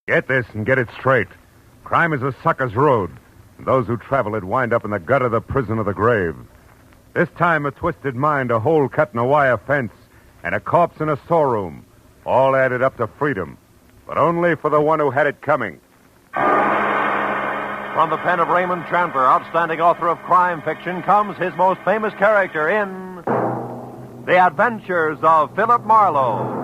Get this and get it straight. Crime is a sucker's road. And those who travel it wind up in the gut of the prison of the grave. This time, a twisted mind, a hole cut in a wire fence, and a corpse in a storeroom. All added up to freedom. But only for the one who had it coming. From the pen of Raymond Chandler, outstanding author of crime fiction, comes his most famous character in The Adventures of Philip Marlowe.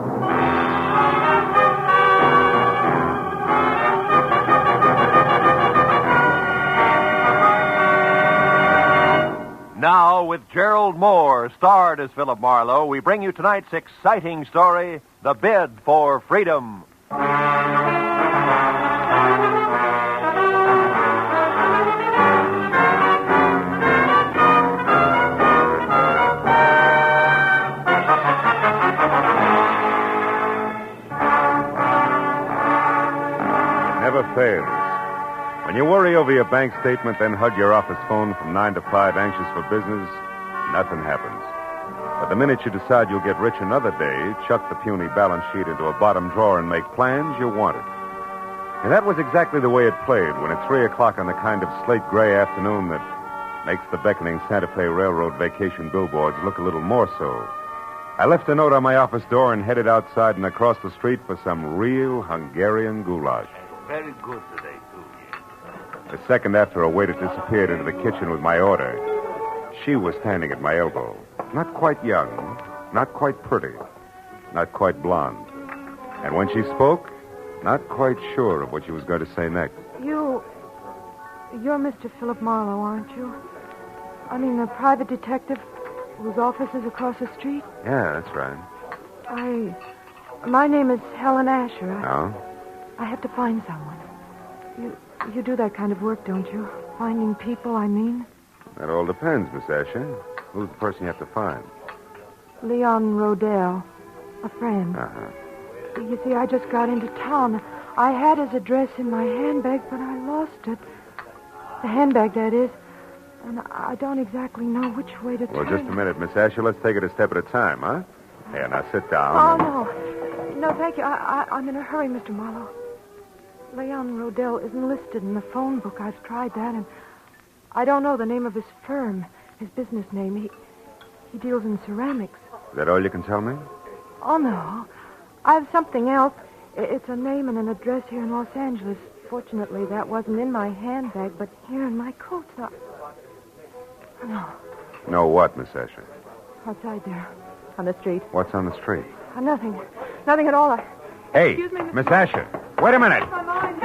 Now, with Gerald Moore, starred as Philip Marlowe, we bring you tonight's exciting story, The Bid for Freedom. Never fails. When you worry over your bank statement, then hug your office phone from 9 to 5, anxious for business, nothing happens. But the minute you decide you'll get rich another day, chuck the puny balance sheet into a bottom drawer and make plans, you want it. And that was exactly the way it played when at 3 o'clock on the kind of slate-gray afternoon that makes the beckoning Santa Fe Railroad vacation billboards look a little more so. I left a note on my office door and headed outside and across the street for some real Hungarian goulash. Very good today, too. A second after a waiter disappeared into the kitchen with my order, she was standing at my elbow. Not quite young, not quite pretty, not quite blonde. And when she spoke, not quite sure of what she was going to say next. You're Mr. Philip Marlowe, aren't you? I mean, the private detective whose office is across the street? Yeah, that's right. My name is Helen Asher. Oh? I have to find someone. You do that kind of work, don't you? Finding people, I mean. That all depends, Miss Asher. Who's the person you have to find? Leon Rodell, a friend. Uh-huh. You see, I just got into town. I had his address in my handbag, but I lost it. The handbag, that is. And I don't exactly know which way to turn. Well, just a minute, Miss Asher. Let's take it a step at a time, huh? Here, now sit down. Oh, no. No, thank you. I'm in a hurry, Mr. Marlowe. Leon Rodell isn't listed in the phone book. I've tried that, and I don't know the name of his firm, his business name. He deals in ceramics. Is that all you can tell me? Oh, no. I have something else. It's a name and an address here in Los Angeles. Fortunately, that wasn't in my handbag, but here in my coat. No. No what, Miss Asher? Outside there, on the street. What's on the street? Nothing. Nothing at all. Hey, Excuse me, Miss Asher. Wait a minute. My mind.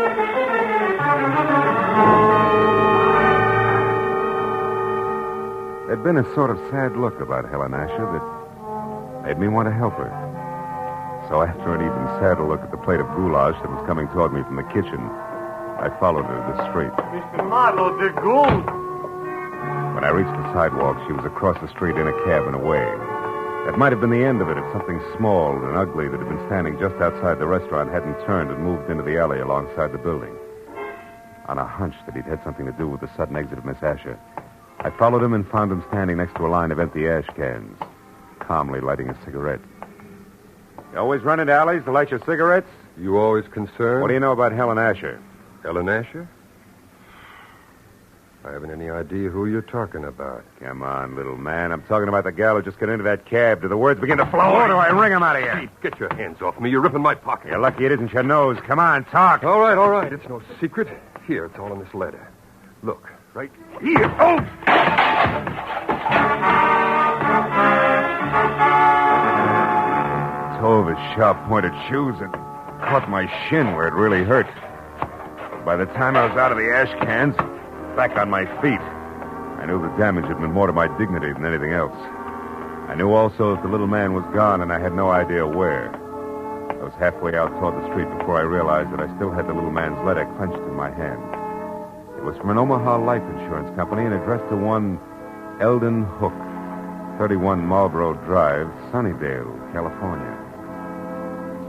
There'd been a sort of sad look about Helen Asher that made me want to help her. So after an even sadder look at the plate of goulash that was coming toward me from the kitchen, I followed her to the street. Mr. Marlowe, the gold. When I reached the sidewalk, she was across the street in a cab and away. That might have been the end of it if something small and ugly that had been standing just outside the restaurant hadn't turned and moved into the alley alongside the building. On a hunch that he'd had something to do with the sudden exit of Miss Asher, I followed him and found him standing next to a line of empty ash cans, calmly lighting a cigarette. You always run into alleys to light your cigarettes? You always concerned? What do you know about Helen Asher? Helen Asher? I haven't any idea who you're talking about. Come on, little man. I'm talking about the gal who just got into that cab. Do the words begin to flow, or do I wring them out of you? Hey, get your hands off me. You're ripping my pocket. You're lucky it isn't your nose. Come on, talk. All right. It's no secret. Here, it's all in this letter. Look, right here. Oh! Toe of his sharp-pointed shoes and caught my shin where it really hurt. By the time I was out of the ash cans, back on my feet, I knew the damage had been more to my dignity than anything else. I knew also that the little man was gone, and I had no idea where. I was halfway out toward the street before I realized that I still had the little man's letter clenched in my hand. It was from an Omaha life insurance company and addressed to one Eldon Hook, 31 Marlboro Drive, Sunnydale, California.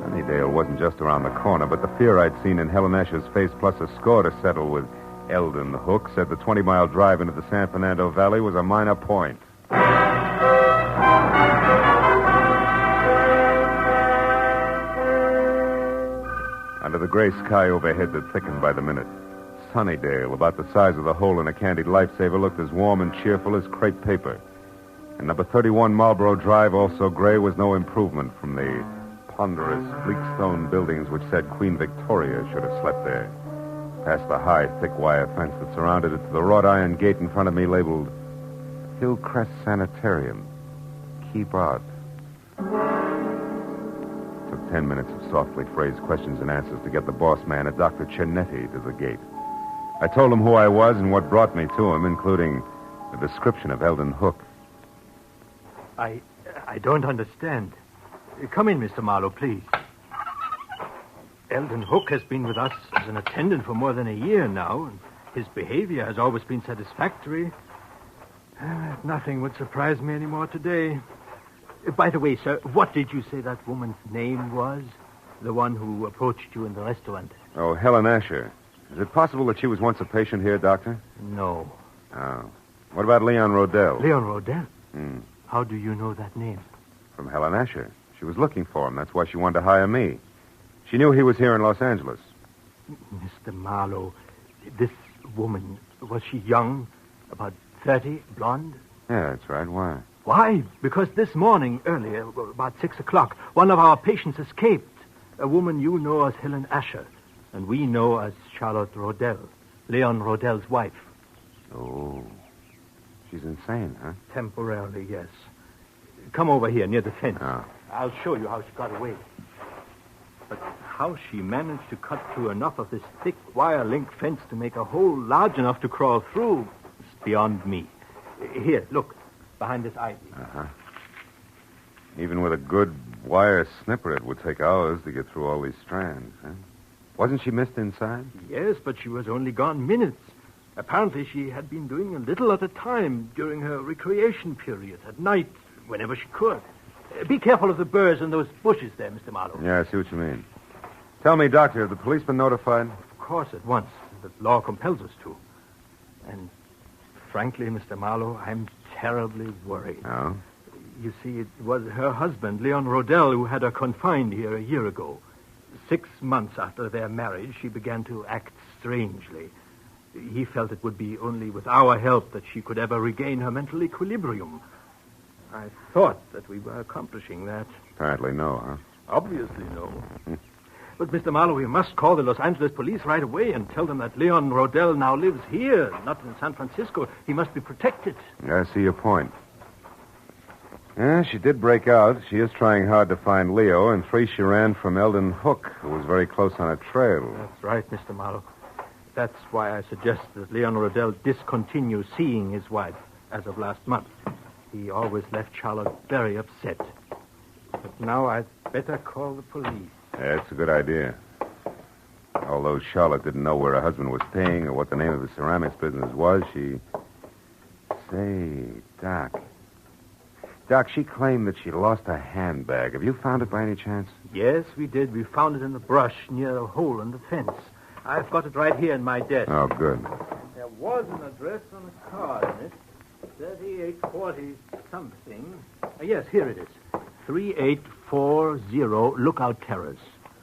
Sunnydale wasn't just around the corner, but the fear I'd seen in Helen Asher's face, plus a score to settle with Eldon Hook, said the 20-mile drive into the San Fernando Valley was a minor point. Under the gray sky overhead that thickened by the minute, Sunnydale, about the size of the hole in a candied lifesaver, looked as warm and cheerful as crepe paper. And number 31 Marlborough Drive, also gray, was no improvement from the ponderous, bleak stone buildings which said Queen Victoria should have slept there. Past the high, thick wire fence that surrounded it to the wrought iron gate in front of me labeled Hillcrest Sanitarium. Keep out. Took 10 minutes of softly phrased questions and answers to get the boss man, a Dr. Cianetti, to the gate. I told him who I was and what brought me to him, including a description of Eldon Hook. I don't understand. Come in, Mr. Marlowe, please. Eldon Hook has been with us as an attendant for more than a year now, and his behavior has always been satisfactory. Nothing would surprise me anymore today. By the way, sir, what did you say that woman's name was? The one who approached you in the restaurant? Oh, Helen Asher. Is it possible that she was once a patient here, Doctor? No. Oh. What about Leon Rodell? Leon Rodell? Hmm. How do you know that name? From Helen Asher. She was looking for him. That's why she wanted to hire me. She knew he was here in Los Angeles. Mr. Marlowe, this woman, was she young? About 30, blonde? Yeah, that's right. Why? Why? Because this morning, earlier, about 6 o'clock, one of our patients escaped. A woman you know as Helen Asher, and we know as Charlotte Rodell, Leon Rodell's wife. Oh. She's insane, huh? Temporarily, yes. Come over here, near the fence. Oh. I'll show you how she got away. But how she managed to cut through enough of this thick wire link fence to make a hole large enough to crawl through is beyond me. Here, look, behind this ivy. Uh-huh. Even with a good wire snipper, it would take hours to get through all these strands, huh? Wasn't she missed inside? Yes, but she was only gone minutes. Apparently, she had been doing a little at a time during her recreation period, at night, whenever she could. Be careful of the burrs and those bushes there, Mr. Marlowe. Yeah, I see what you mean. Tell me, Doctor, have the police been notified? Of course, at once. The law compels us to. And frankly, Mr. Marlowe, I'm terribly worried. Oh? You see, it was her husband, Leon Rodell, who had her confined here a year ago. 6 months after their marriage, she began to act strangely. He felt it would be only with our help that she could ever regain her mental equilibrium. I thought that we were accomplishing that. Apparently no, huh? Obviously no. But, Mr. Marlowe, we must call the Los Angeles police right away and tell them that Leon Rodell now lives here, not in San Francisco. He must be protected. Yeah, I see your point. Yeah, she did break out. She is trying hard to find Leo, and 3 she ran from Eldon Hook, who was very close on a trail. That's right, Mr. Marlowe. That's why I suggest that Leon Rodell discontinue seeing his wife as of last month. He always left Charlotte very upset. But now I'd better call the police. Yeah, it's a good idea. Although Charlotte didn't know where her husband was staying or what the name of the ceramics business was, she... Say, Doc. Doc, she claimed that she lost a handbag. Have you found it by any chance? Yes, we did. We found it in the brush near a hole in the fence. I've got it right here in my desk. Oh, good. There was an address on a card in it. 3840 something. Yes, here it is. 3840 Lookout Terrace.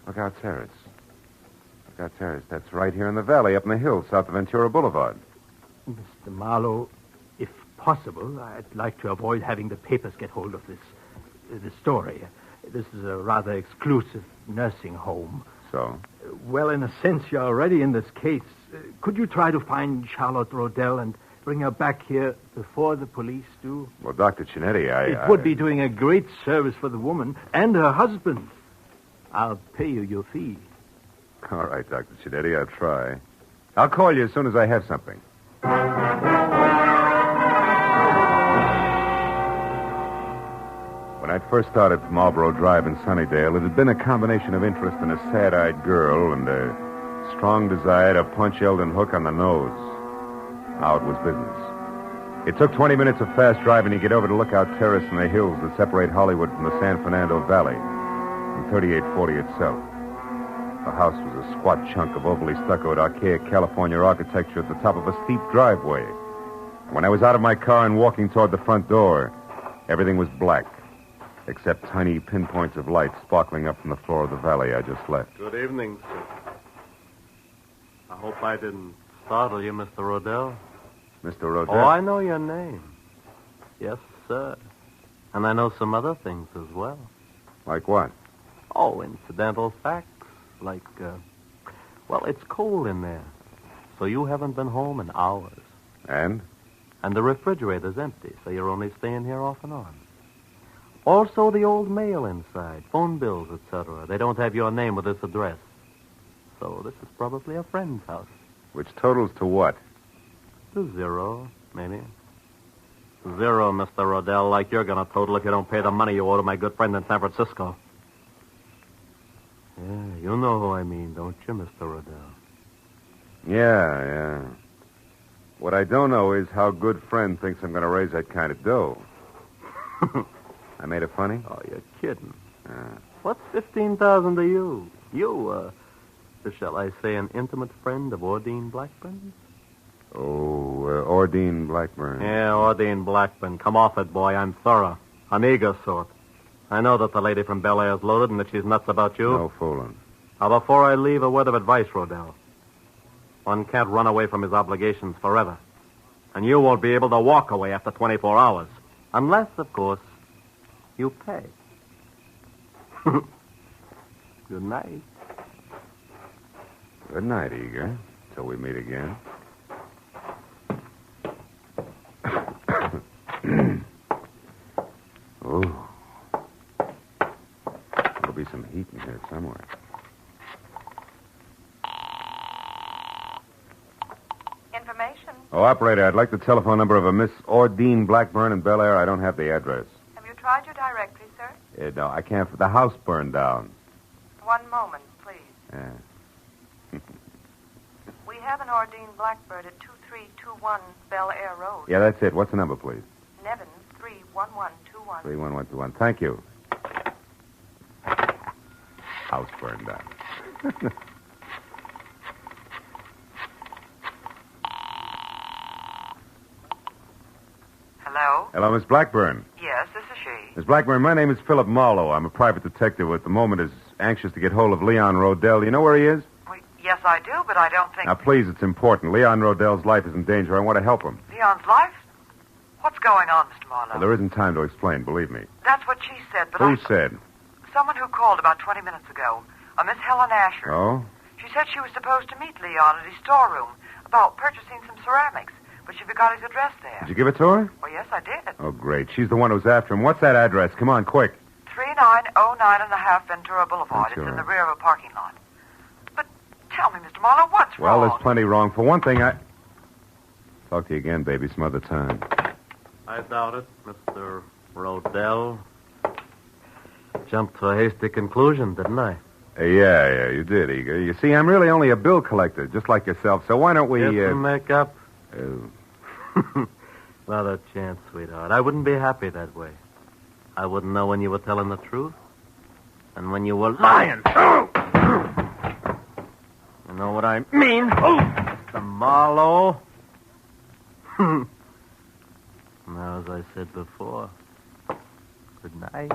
Lookout Terrace. Lookout Terrace. That's right here in the valley, up in the hills, south of Ventura Boulevard. Mr. Marlowe, if possible, I'd like to avoid having the papers get hold of this story. This is a rather exclusive nursing home. So? Well, in a sense, you're already in this case. Could you try to find Charlotte Rodell and bring her back here before the police do? Well, Dr. Cianetti, It would be doing a great service for the woman and her husband. I'll pay you your fee. All right, Dr. Cianetti, I'll try. I'll call you as soon as I have something. When I first started from Marlborough Drive in Sunnydale, it had been a combination of interest in a sad-eyed girl and a strong desire to punch Eldon Hook on the nose. Now it was business. It took 20 minutes of fast driving to get over to Lookout Terrace in the hills that separate Hollywood from the San Fernando Valley, and 3840 itself. The house was a squat chunk of overly stuccoed, archaic California architecture at the top of a steep driveway. When I was out of my car and walking toward the front door, everything was black, except tiny pinpoints of light sparkling up from the floor of the valley I just left. Good evening, sir. I hope I didn't startle you, Mr. Rodell. Mr. Rodell? Oh, I know your name. Yes, sir. And I know some other things as well. Like what? Oh, incidental facts. Like, well, it's cold in there. So you haven't been home in hours. And? And the refrigerator's empty, so you're only staying here off and on. Also, the old mail inside, phone bills, etc. They don't have your name with this address. So this is probably a friend's house. Which totals to what? To 0, maybe. 0, Mr. Rodell, like you're going to total if you don't pay the money you owe to my good friend in San Francisco. Yeah, you know who I mean, don't you, Mr. Rodell? Yeah. What I don't know is how good friend thinks I'm going to raise that kind of dough. I made it funny? Oh, you're kidding. What's 15,000 to you? You, shall I say, an intimate friend of Ordine Blackburn? Oh, Ordine Blackburn. Yeah, Ordine Blackburn. Come off it, boy. I'm thorough. An eager sort. I know that the lady from Bel Air's loaded and that she's nuts about you. No fooling. Now, before I leave, a word of advice, Rodell. One can't run away from his obligations forever. And you won't be able to walk away after 24 hours. Unless, of course, you pay. Good night. Good night, Eager. Till we meet again. Oh. There'll be some heat in here somewhere. Information. Oh, operator, I'd like the telephone number of a Miss Ordine Blackburn in Bel Air. I don't have the address. Have you tried your directory, sir? No, I can't. The house burned down. One moment, please. Yeah. We have an Ordine Blackbird at 2321 Bel Air Road. Yeah, that's it. What's the number, please? Nevin, 31121. 31121. Thank you. House burned down. Hello? Hello, Miss Blackburn. Yes, this is she. Miss Blackburn, my name is Philip Marlowe. I'm a private detective who at the moment is anxious to get hold of Leon Rodell. You know where he is? Well, yes, I do, but I don't think... Now, please, it's important. Leon Rodell's life is in danger. I want to help him. Leon's life? What's going on, Mr. Marlowe? Well, there isn't time to explain, believe me. That's what she said, but Who said? Someone who called about 20 minutes ago. A Miss Helen Asher. Oh? She said she was supposed to meet Leon at his storeroom about purchasing some ceramics, but she forgot his address there. Did you give it to her? Well, yes, I did. Oh, great. She's the one who's after him. What's that address? Come on, quick. 3909.5 Ventura Boulevard. Ventura. It's in the rear of a parking lot. But tell me, Mr. Marlowe, what's Well, wrong? there's plenty wrong. For one thing, Talk to you again, baby, some other time. I doubt it, Mr. Rodell. Jumped to a hasty conclusion, didn't I? Yeah, you did, Eager. You see, I'm really only a bill collector, just like yourself, so why don't we... Get some makeup? Oh. Not a chance, sweetheart. I wouldn't be happy that way. I wouldn't know when you were telling the truth and when you were lying. You know what I mean? Mr. Marlowe. Now, as I said before, good night.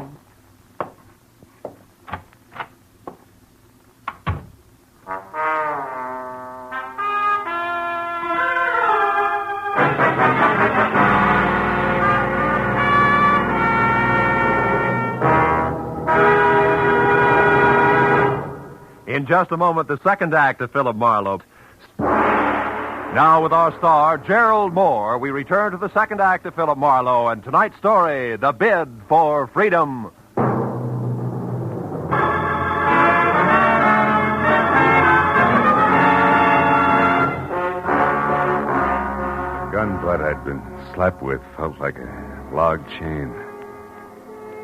In just a moment, the second act of Philip Marlowe. Now, with our star, Gerald Moore, we return to the second act of Philip Marlowe and tonight's story, The Bid for Freedom. Gun butt I'd been slapped with felt like a log chain.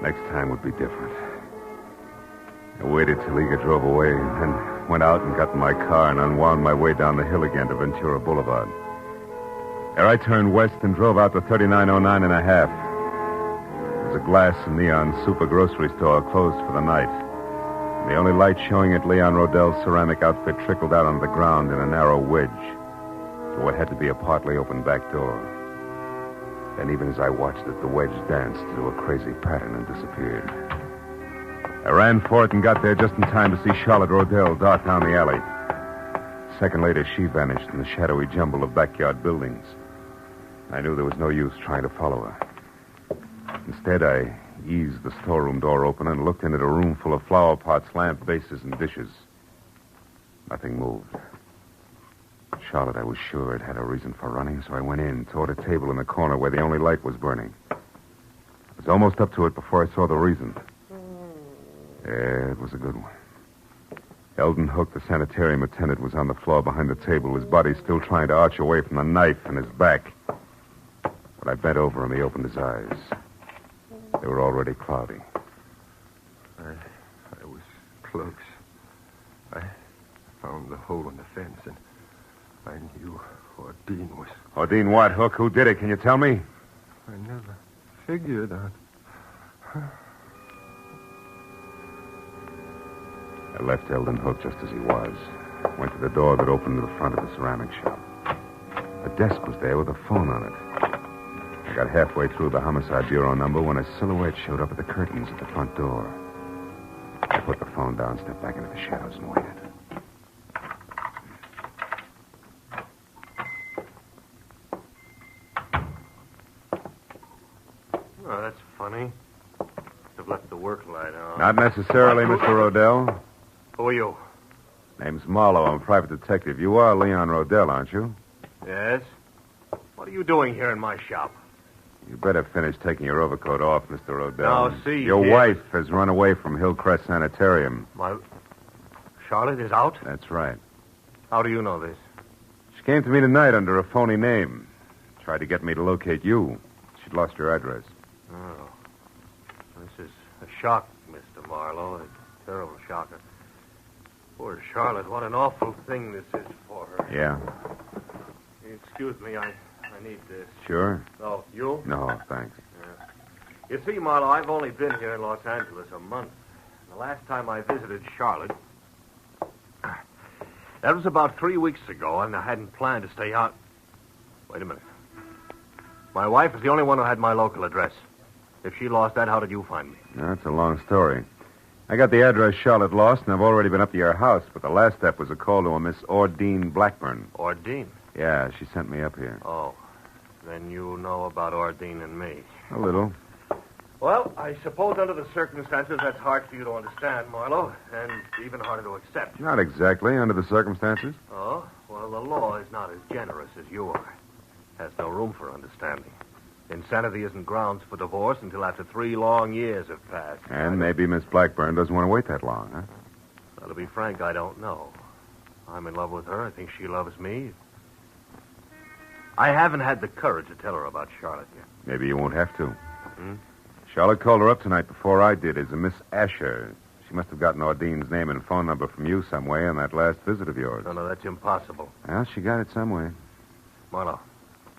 Next time would be different. I waited till Eager drove away, and then went out and got in my car and unwound my way down the hill again to Ventura Boulevard. There I turned west and drove out to 3909.5. There's a glass and neon super grocery store closed for the night. The only light showing at Leon Rodell's ceramic outfit trickled out on the ground in a narrow wedge to what had to be a partly open back door. Then even as I watched it, the wedge danced to a crazy pattern and disappeared. I ran for it and got there just in time to see Charlotte Rodell dart down the alley. A second later, she vanished in the shadowy jumble of backyard buildings. I knew there was no use trying to follow her. Instead, I eased the storeroom door open and looked into the room full of flower pots, lamp bases, and dishes. Nothing moved. Charlotte, I was sure, had had a reason for running, so I went in, toward a table in the corner where the only light was burning. I was almost up to it before I saw the reason. Yeah, it was a good one. Eldon Hook, the sanitarium attendant, was on the floor behind the table, his body still trying to arch away from the knife in his back. When I bent over him, he opened his eyes. They were already cloudy. I was close. I found the hole in the fence, and I knew Ordine was... Ordine what, Hook? Who did it? Can you tell me? I never figured on... I left Eldon Hook just as he was. Went to the door that opened to the front of the ceramic shop. A desk was there with a phone on it. I got halfway through the Homicide Bureau number when a silhouette showed up at the curtains at the front door. I put the phone down, stepped back into the shadows, and waited. Oh, that's funny. They've left the work light on. Not necessarily, Mr. Rodell. Who are you? Name's Marlowe. I'm a private detective. You are Leon Rodell, aren't you? Yes? What are you doing here in my shop? You better finish taking your overcoat off, Mr. Rodell. Now, see Your here. wife has run away from Hillcrest Sanitarium. Charlotte is out? That's right. How do you know this? She came to me tonight under a phony name. Tried to get me to locate you. She'd lost your address. Oh. This is a shock, Mr. Marlowe. A terrible shocker. Poor Charlotte. What an awful thing this is for her. Yeah. Excuse me, I need this. Sure? Oh, you? No, thanks. You see, Marlowe, I've only been here in Los Angeles a month. The last time I visited Charlotte, that was about 3 weeks ago, and I hadn't planned to stay out. Wait a minute. My wife is the only one who had my local address. If she lost that, how did you find me? That's a long story. I got the address Charlotte lost, and I've already been up to your house, but the last step was a call to a Miss Ordine Blackburn. Ordine? Yeah, she sent me up here. Oh. Then you know about Ordine and me. A little. Well, I suppose under the circumstances, that's hard for you to understand, Marlowe, and even harder to accept. Not exactly, under the circumstances. Oh? Well, the law is not as generous as you are. Has no room for understanding. Insanity isn't grounds for divorce until after 3 long years have passed. And maybe Miss Blackburn doesn't want to wait that long, huh? Well, to be frank, I don't know. I'm in love with her. I think she loves me. I haven't had the courage to tell her about Charlotte yet. Maybe you won't have to. Charlotte called her up tonight before I did as a Miss Asher. She must have gotten Ordine's name and phone number from you some way on that last visit of yours. No, that's impossible. Well, she got it some way. Marlowe,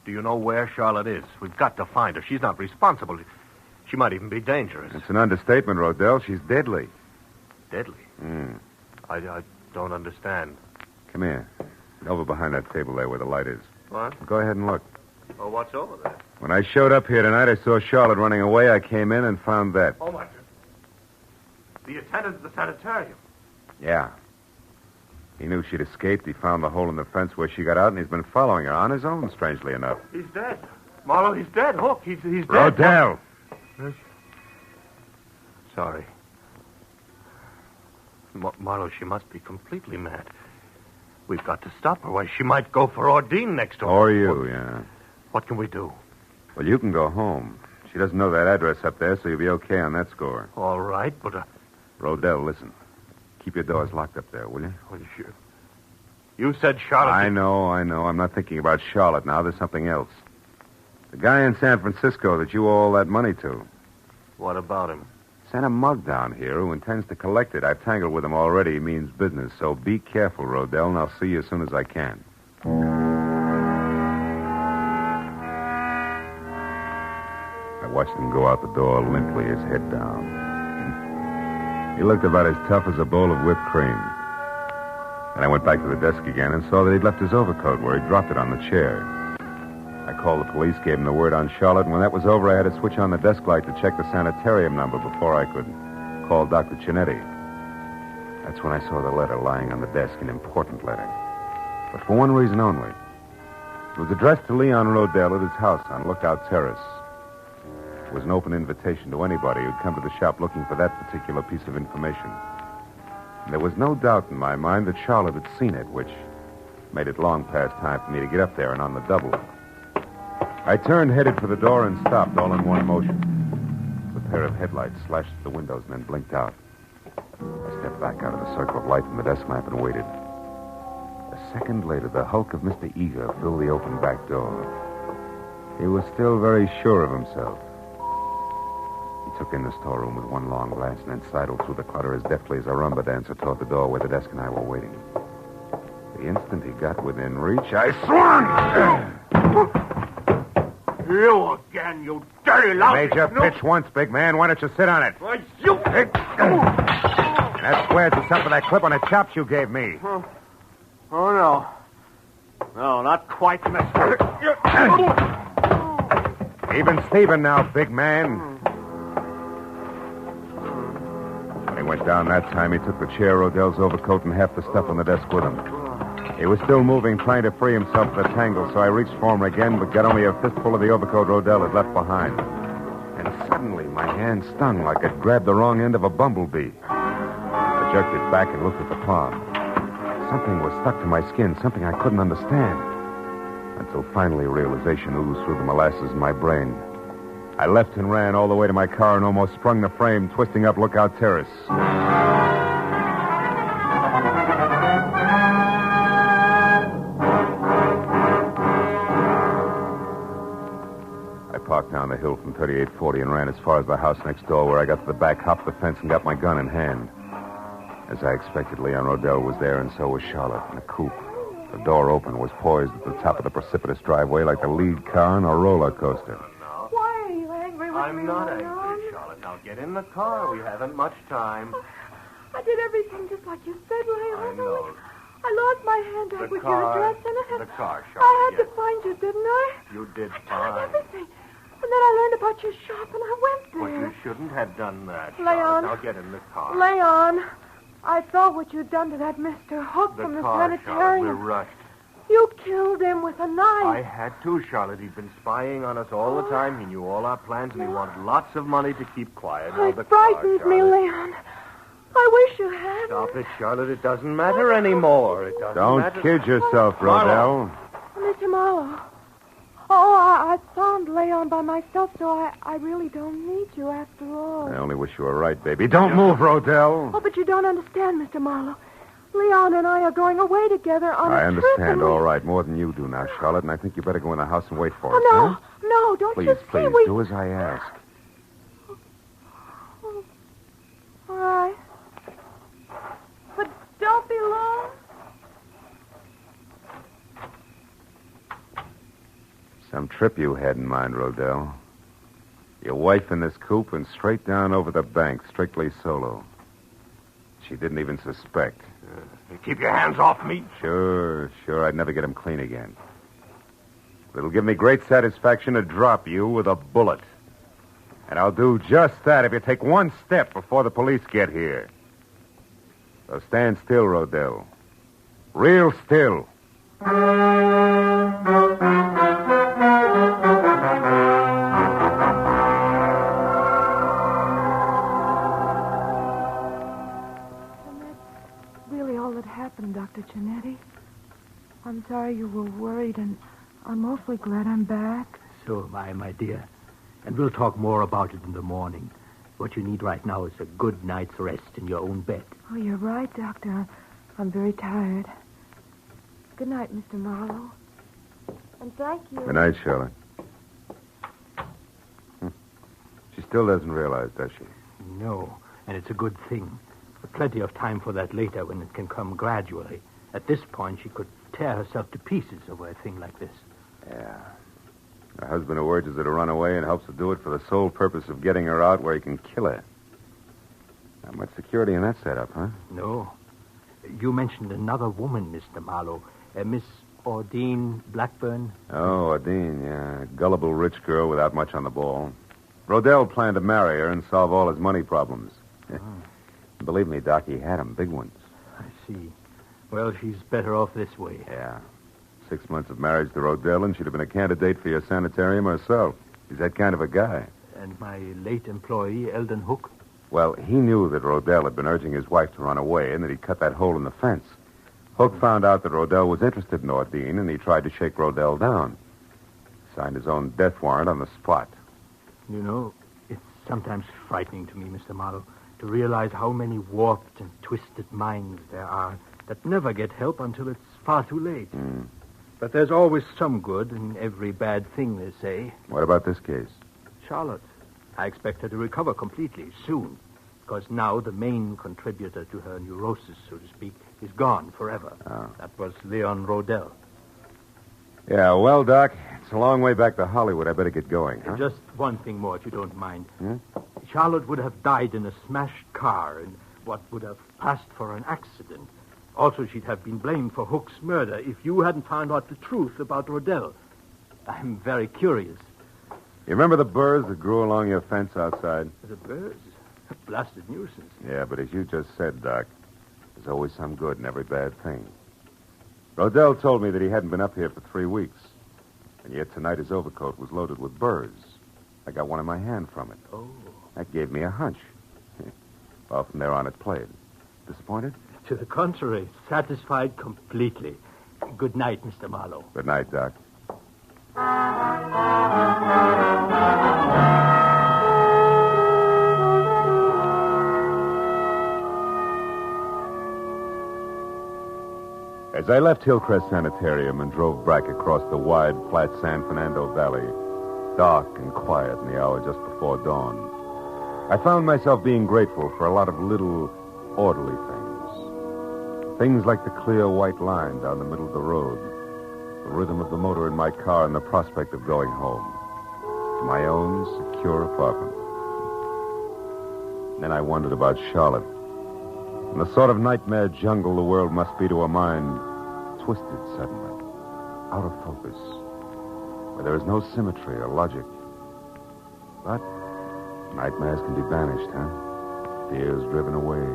do you know where Charlotte is? We've got to find her. She's not responsible. She might even be dangerous. It's an understatement, Rodell. She's deadly. Deadly? I don't understand. Come here. Over behind that table there where the light is. What? Go ahead and look. Oh, what's over there? When I showed up here tonight, I saw Charlotte running away. I came in and found that. Oh, my... The attendant at the sanitarium. Yeah. He knew she'd escaped. He found the hole in the fence where she got out, and he's been following her on his own, strangely enough. He's dead. Marlowe, he's dead. Hook, he's dead. Rodell! Sorry. Marlowe, she must be completely mad. We've got to stop her. Why, she might go for Ordine next door. Or you, yeah. What can we do? Well, you can go home. She doesn't know that address up there, so you'll be okay on that score. All right, but... Rodell, listen. Keep your doors locked up there, will you? Well, sure. You said Charlotte... I know. I'm not thinking about Charlotte now. There's something else. The guy in San Francisco that you owe all that money to. What about him? Sent a mug down here who intends to collect it. I've tangled with him already. He means business. So be careful, Rodell, and I'll see you as soon as I can. I watched him go out the door limply, his head down. He looked about as tough as a bowl of whipped cream. Then I went back to the desk again and saw that he'd left his overcoat where he dropped it on the chair. I called the police, gave him the word on Charlotte, and when that was over, I had to switch on the desk light to check the sanitarium number before I could call Dr. Chinetti. That's when I saw the letter lying on the desk, an important letter. but for one reason only. It was addressed to Leon Rodell at his house on Lookout Terrace. It was an open invitation to anybody who'd come to the shop looking for that particular piece of information. And there was no doubt in my mind that Charlotte had seen it, which made it long past time for me to get up there and on the double. I turned, headed for the door, and stopped all in one motion. A pair of headlights slashed at the windows and then blinked out. I stepped back out of the circle of light from the desk lamp and waited. A second later, the hulk of Mr. Eager filled the open back door. He was still very sure of himself. He took in the storeroom with one long glance and then sidled through the clutter as deftly as a rumba dancer toward the door where the desk and I were waiting. The instant he got within reach, I swung! You again, you dirty lousy... Made your pitch once, big man. Why don't you sit on it? Why, you... That squares us up for that clip on the chops you gave me. Oh, no. No, not quite, mister. Even Steven now, big man. When he went down that time, he took the chair, Rodell's overcoat, and half the stuff on the desk with him. He was still moving, trying to free himself of the tangle, so I reached for him again, but got only a fistful of the overcoat Rodell had left behind. And suddenly, my hand stung like it grabbed the wrong end of a bumblebee. I jerked it back and looked at the palm. Something was stuck to my skin, something I couldn't understand. Until finally realization oozed through the molasses in my brain. I left and ran all the way to my car and almost sprung the frame, twisting up Lookout Terrace. I parked down the hill from 3840 and ran as far as the house next door, where I got to the back, hopped the fence, and got my gun in hand. As I expected, Leon Rodell was there, and so was Charlotte in a coupe. The door open, was poised at the top of the precipitous driveway like the lead car on a roller coaster. Why are you angry with me? I'm not Leon? angry, Charlotte. Now get in the car. We haven't much time. I did everything just like you said, Leon. I know. I lost my handbag with your address in it. The car, I Charlotte. had to find you, didn't I? You did I tried fine. everything. And then I learned about your shop, and I went But there. you shouldn't have done that, Leon. Charlotte. Now get in the car. Leon, I saw what you'd done to that Mr. Hook from the car, Charlotte. sanitarium. We're rushed. You killed him with a knife. I had to, Charlotte. He'd been spying on us all the time. He knew all our plans, and he wanted lots of money to keep quiet. Now, It the car, frightens me, Charlotte. Leon. I wish you hadn't. Stop it, Charlotte. It doesn't matter anymore. It doesn't Don't matter. kid yourself, Rodell. Mr. Marlowe. Oh, I found Leon by myself, so I really don't need you after all. I only wish you were right, baby. Don't move, Rodell. Oh, but you don't understand, Mr. Marlowe. Leon and I are going away together on I a trip. understand, and all right, more than you do now, Charlotte, and I think you better go in the house and wait for us, Oh, no. huh? No, don't Please, you see? please, We... do as I ask. All right. But don't be long. Some trip you had in mind, Rodell. Your wife in this coupe and straight down over the bank, strictly solo. She didn't even suspect. Keep your hands off me. Sure, I'd never get him clean again. But it'll give me great satisfaction to drop you with a bullet. And I'll do just that if you take one step before the police get here. So stand still, Rodell. Real still. And that's really all that happened, Dr. Cianetti. I'm sorry you were worried, and I'm awfully glad I'm back. So am I, my dear. And we'll talk more about it in the morning. What you need right now is a good night's rest in your own bed. Oh, you're right, Doctor. I'm very tired. Good night, Mr. Marlowe. And thank you. Good night, Charlotte. She still doesn't realize, does she? No, and it's a good thing. Plenty of time for that later when it can come gradually. At this point, she could tear herself to pieces over a thing like this. Yeah. Her husband who urges her to run away and helps her do it for the sole purpose of getting her out where he can kill her. Not much security in that setup, huh? No. You mentioned another woman, Mr. Marlowe. Miss Ordine Blackburn. Oh, Adine, yeah. Gullible rich girl without much on the ball. Rodell planned to marry her and solve all his money problems. Believe me, Doc, he had them, big ones. I see. Well, she's better off this way. Yeah. 6 months of marriage to Rodell, and she'd have been a candidate for your sanitarium herself. He's that kind of a guy. And my late employee, Eldon Hook? Well, he knew that Rodell had been urging his wife to run away and that he'd cut that hole in the fence. Hook found out that Rodell was interested in Ordine, and he tried to shake Rodell down. Signed his own death warrant on the spot. You know, it's sometimes frightening to me, Mr. Marlowe, to realize how many warped and twisted minds there are that never get help until it's far too late. But there's always some good in every bad thing, they say. What about this case? Charlotte. I expect her to recover completely soon, because now the main contributor to her neurosis, so to speak, is gone forever. Oh. That was Leon Rodell. Yeah, well, Doc, it's a long way back to Hollywood. I better get going, huh? Just one thing more, if you don't mind. Charlotte would have died in a smashed car in what would have passed for an accident. Also, she'd have been blamed for Hook's murder if you hadn't found out the truth about Rodell. I'm very curious. You remember the burrs that grew along your fence outside? The birds? A blasted nuisance. Yeah, but as you just said, Doc, there's always some good in every bad thing. Rodell told me that he hadn't been up here for 3 weeks. And yet tonight his overcoat was loaded with burrs. I got one in my hand from it. Oh. That gave me a hunch. Well, from there on it played. Disappointed? To the contrary, satisfied completely. Good night, Mr. Marlowe. Good night, Doc. As I left Hillcrest Sanitarium and drove back across the wide, flat San Fernando Valley, dark and quiet in the hour just before dawn, I found myself being grateful for a lot of little, orderly things. Things like the clear white line down the middle of the road, the rhythm of the motor in my car, and the prospect of going home to my own secure apartment. Then I wondered about Charlotte and the sort of nightmare jungle the world must be to a mind twisted suddenly, out of focus, where there is no symmetry or logic. But nightmares can be banished, huh? Fears driven away.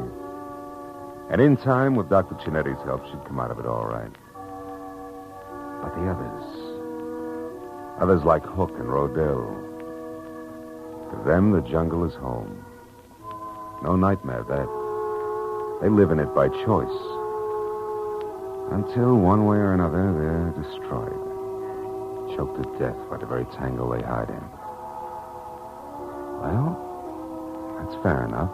And in time, with Dr. Cinetti's help, she'd come out of it all right. But the others like Hook and Rodell, to them, the jungle is home. No nightmare, that. They live in it by choice. Until, one way or another, they're destroyed. Choked to death by the very tangle they hide in. Well, that's fair enough.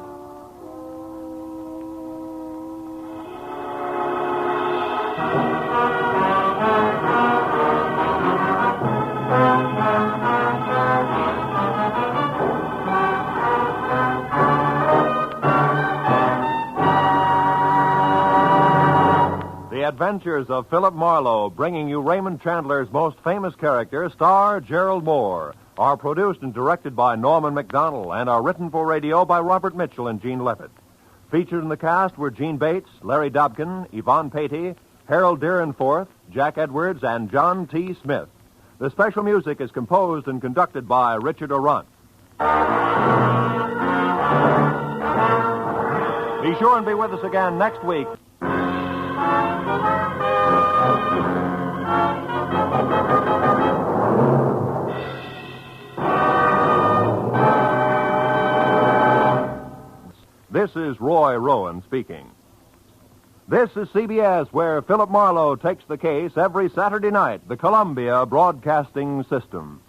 The Adventures of Philip Marlowe, bringing you Raymond Chandler's most famous character, star Gerald Moore, are produced and directed by Norman MacDonald and are written for radio by Robert Mitchell and Gene Levitt. Featured in the cast were Gene Bates, Larry Dobkin, Yvonne Patey, Harold Deerenforth, Jack Edwards, and John T. Smith. The special music is composed and conducted by Richard Arant. Be sure and be with us again next week. This is Roy Rowan speaking. This is CBS, where Philip Marlowe takes the case every Saturday night, the Columbia Broadcasting System.